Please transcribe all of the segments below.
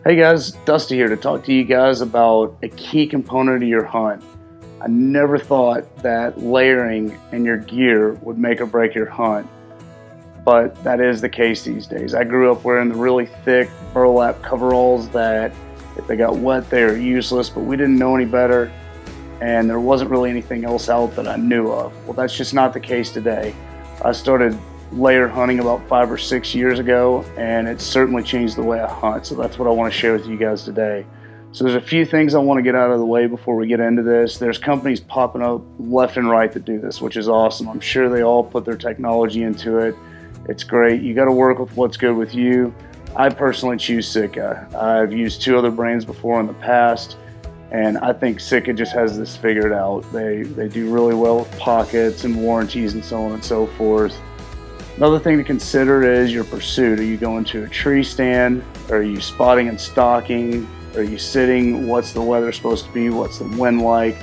Hey guys, Dusty here to talk to you guys about a key component of your hunt. I never thought that layering in your gear would make or break your hunt, but that is the case these days. I grew up wearing the really thick burlap coveralls that if they got wet they were useless, but we didn't know any better and there wasn't really anything else out that I knew of. Well, that's just not the case today. I started layer hunting about 5 or 6 years ago, and it's certainly changed the way I hunt. So that's what I want to share with you guys today. So there's a few things I want to get out of the way before we get into this. There's companies popping up left and right that do this, which is awesome. I'm sure they all put their technology into it. It's great. You got to work with what's good with you. I personally choose Sitka. I've used 2 other brands before in the past, and I think Sitka just has this figured out. They do really well with pockets and warranties and so on and so forth. Another thing to consider is your pursuit. Are you going to a tree stand? Are you spotting and stalking? Are you sitting? What's the weather supposed to be? What's the wind like?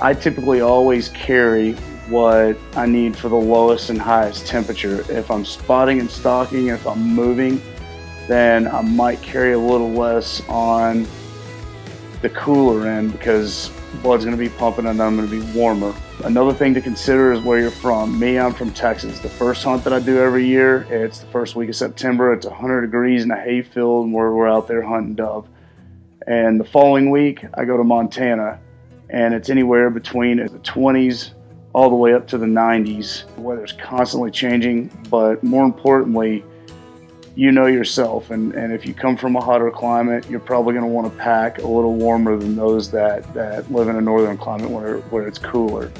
I typically always carry what I need for the lowest and highest temperature. If I'm spotting and stalking, if I'm moving, then I might carry a little less on the cooler end because blood's going to be pumping and I'm going to be warmer. Another thing to consider is where you're from. Me, I'm from Texas. The first hunt that I do every year, it's the first week of September. It's 100 degrees in a hayfield and we're out there hunting dove. And the following week, I go to Montana and it's anywhere between the 20s all the way up to the 90s. The weather's constantly changing, but more importantly, you know yourself, and if you come from a hotter climate, you're probably going to want to pack a little warmer than those that live in a northern climate where it's cooler.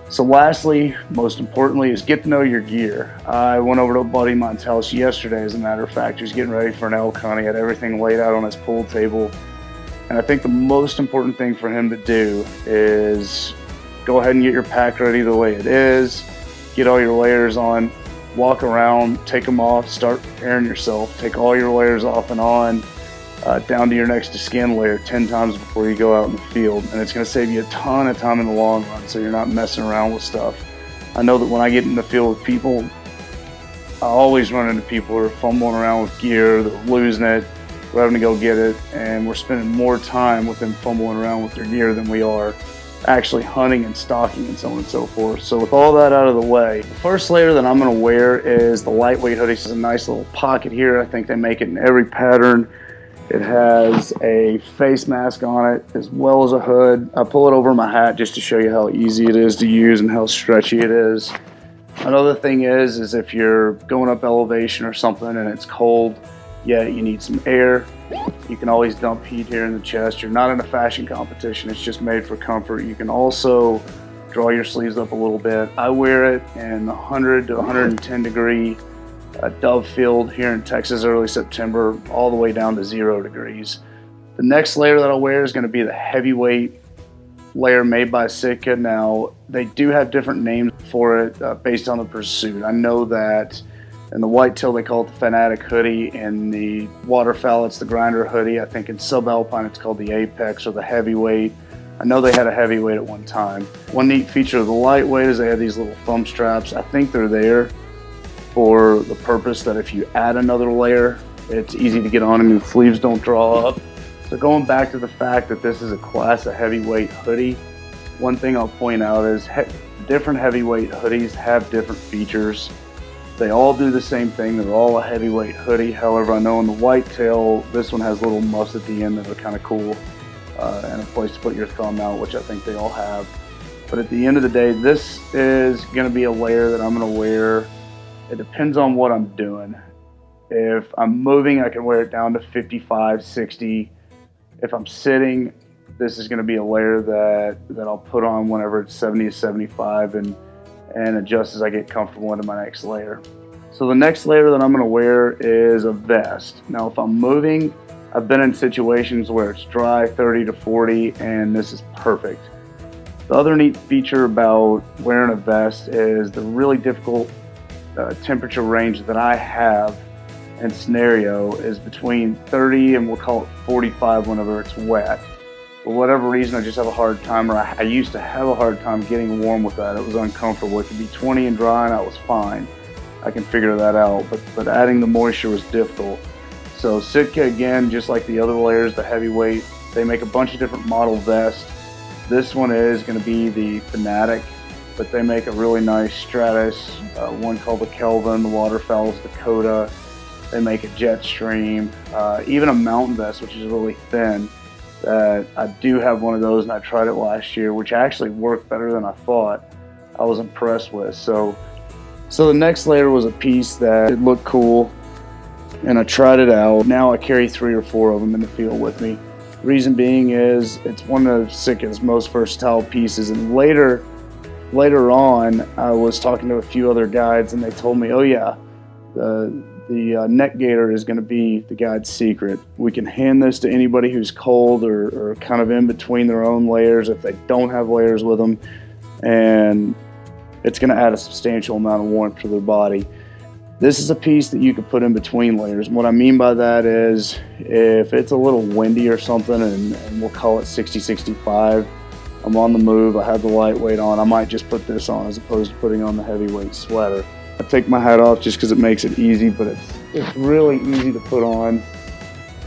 So lastly, most importantly, is get to know your gear. I went over to a buddy of mine's house yesterday, as a matter of fact. He was getting ready for an elk hunt. He had everything laid out on his pool table, and I think the most important thing for him to do is go ahead and get your pack ready the way it is, get all your layers on, walk around, take them off, start preparing yourself, take all your layers off and on, down to your next to skin layer 10 times before you go out in the field. And it's going to save you a ton of time in the long run, so you're not messing around with stuff. I know that when I get in the field with people, I always run into people who are fumbling around with gear, they're losing it, we're having to go get it, and we're spending more time with them fumbling around with their gear than we are actually hunting and stalking and so on and so forth. So with all that out of the way, the first layer that I'm going to wear is the lightweight hoodie. It's a nice little pocket here. I think they make it in every pattern. It has a face mask on it as well as a hood. I pull it over my hat just to show you how easy it is to use and how stretchy it is. Another thing is if you're going up elevation or something and it's cold, yeah, you need some air. You can always dump heat here in the chest. You're not in a fashion competition. It's just made for comfort. You can also draw your sleeves up a little bit. I wear it in 100 to 110 degree dove field here in Texas early September, all the way down to 0 degrees. The next layer that I'll wear is going to be the heavyweight layer made by Sitka. Now, they do have different names for it based on the pursuit. I know that in the whitetail, they call it the Fanatic hoodie. In the waterfowl, it's the Grinder hoodie. I think in subalpine, it's called the Apex or the heavyweight. I know they had a heavyweight at one time. One neat feature of the lightweight is they have these little thumb straps. I think they're there for the purpose that if you add another layer, it's easy to get on and your sleeves don't draw up. So going back to the fact that this is a class of heavyweight hoodie, one thing I'll point out is different heavyweight hoodies have different features. They all do the same thing. They're all a heavyweight hoodie. However, I know in the whitetail, this one has little muffs at the end that are kind of cool and a place to put your thumb out, which I think they all have. But at the end of the day, this is going to be a layer that I'm going to wear. It depends on what I'm doing. If I'm moving, I can wear it down to 55, 60. If I'm sitting, this is going to be a layer that I'll put on whenever it's 70 to 75 and adjust as I get comfortable into my next layer. So the next layer that I'm going to wear is a vest. Now if I'm moving, I've been in situations where it's dry, 30 to 40, and this is perfect. The other neat feature about wearing a vest is the really difficult temperature range that I have and scenario is between 30 and we'll call it 45 whenever it's wet. For whatever reason, I just have a hard time, or I used to have a hard time getting warm with that. It was uncomfortable. It could be 20 and dry and I was fine. I can figure that out, but adding the moisture was difficult. So Sitka, again, just like the other layers, the heavyweight, they make a bunch of different model vests. This one is going to be the Fanatic, but they make a really nice Stratus, one called the Kelvin, the Waterfowl's Dakota. They make a Jetstream, even a mountain vest, which is really thin. That I do have one of those, and I tried it last year, which actually worked better than I thought. I was impressed with. So the next layer was a piece that it looked cool, and I tried it out. Now I carry 3 or 4 of them in the field with me. Reason being is it's one of Sitka's most versatile pieces, and later on I was talking to a few other guides, and they told me, oh yeah, the neck gaiter is going to be the guide's secret. We can hand this to anybody who's cold or kind of in between their own layers if they don't have layers with them, and it's going to add a substantial amount of warmth to their body. This is a piece that you can put in between layers. And what I mean by that is if it's a little windy or something, and we'll call it 60, 65, I'm on the move, I have the lightweight on, I might just put this on as opposed to putting on the heavyweight sweater. I take my hat off just because it makes it easy, but it's really easy to put on.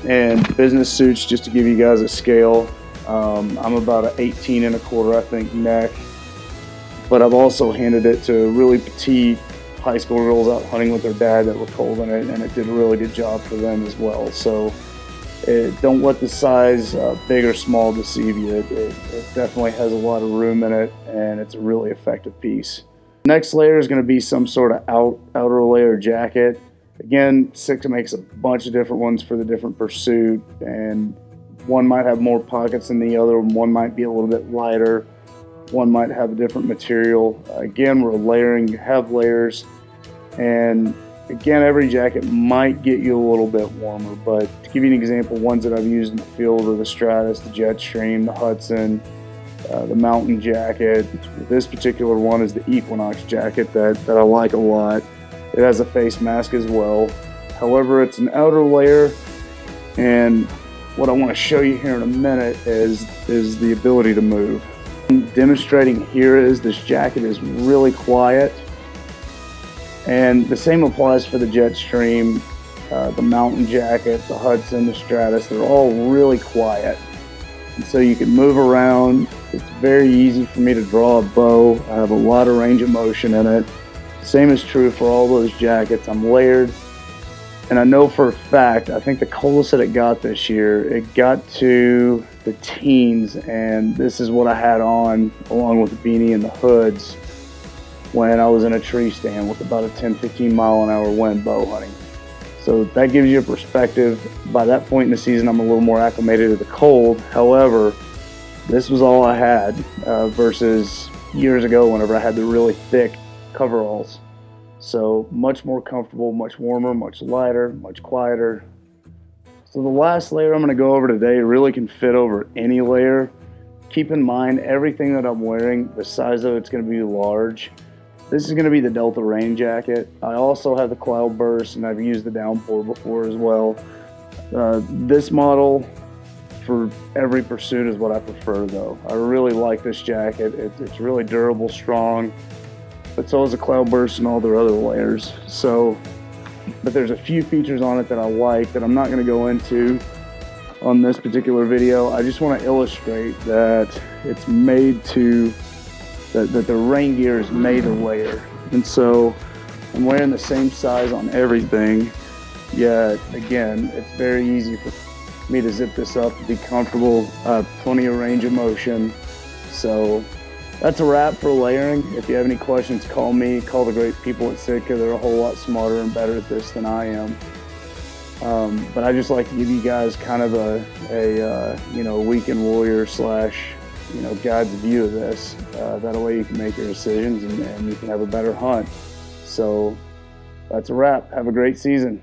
And business suits, just to give you guys a scale, I'm about an 18 1/4, I think, neck. But I've also handed it to really petite high school girls out hunting with their dad that were cold in it, and it did a really good job for them as well. So don't let the size big or small deceive you. It definitely has a lot of room in it, and it's a really effective piece. Next layer is going to be some sort of outer layer jacket. Again, Sitka makes a bunch of different ones for the different pursuit, and one might have more pockets than the other, one might be a little bit lighter, one might have a different material. Again, we're layering, you have layers, and again, every jacket might get you a little bit warmer, but to give you an example, ones that I've used in the field are the Stratus, the Jetstream, the Hudson, the Mountain jacket. This particular one is the Equinox jacket that I like a lot. It has a face mask as well. However, it's an outer layer, and what I want to show you here in a minute is the ability to move. Demonstrating here is this jacket is really quiet, and the same applies for the Jetstream, the Mountain jacket, the Hudson, the Stratus. They're all really quiet, and so you can move around. It's very easy for me to draw a bow. I have a lot of range of motion in it. Same is true for all those jackets. I'm layered, and I know for a fact, I think the coldest that it got this year, it got to the teens, and this is what I had on along with the beanie and the hoods when I was in a tree stand with about a 10-15 mile an hour wind bow hunting. So that gives you a perspective. By that point in the season, I'm a little more acclimated to the cold. However, this was all I had versus years ago whenever I had the really thick coveralls. So much more comfortable, much warmer, much lighter, much quieter. So the last layer I'm going to go over today really can fit over any layer. Keep in mind everything that I'm wearing, the size of it's going to be large. This is going to be the Delta rain jacket. I also have the Cloudburst, and I've used the Downpour before as well. This model for every pursuit is what I prefer though. I really like this jacket. It's really durable, strong, but so is the Cloudburst and all their other layers. But there's a few features on it that I like that I'm not going to go into on this particular video. I just want to illustrate that it's made to, that the rain gear is made to layer. And so I'm wearing the same size on everything, yet again, it's very easy for me to zip this up and be comfortable. Plenty of range of motion. So that's a wrap for layering. If you have any questions, call me, call the great people at Sitka. They're a whole lot smarter and better at this than I am. But I just like to give you guys kind of a weekend warrior / guide's view of this. That way you can make your decisions and you can have a better hunt. So that's a wrap. Have a great season.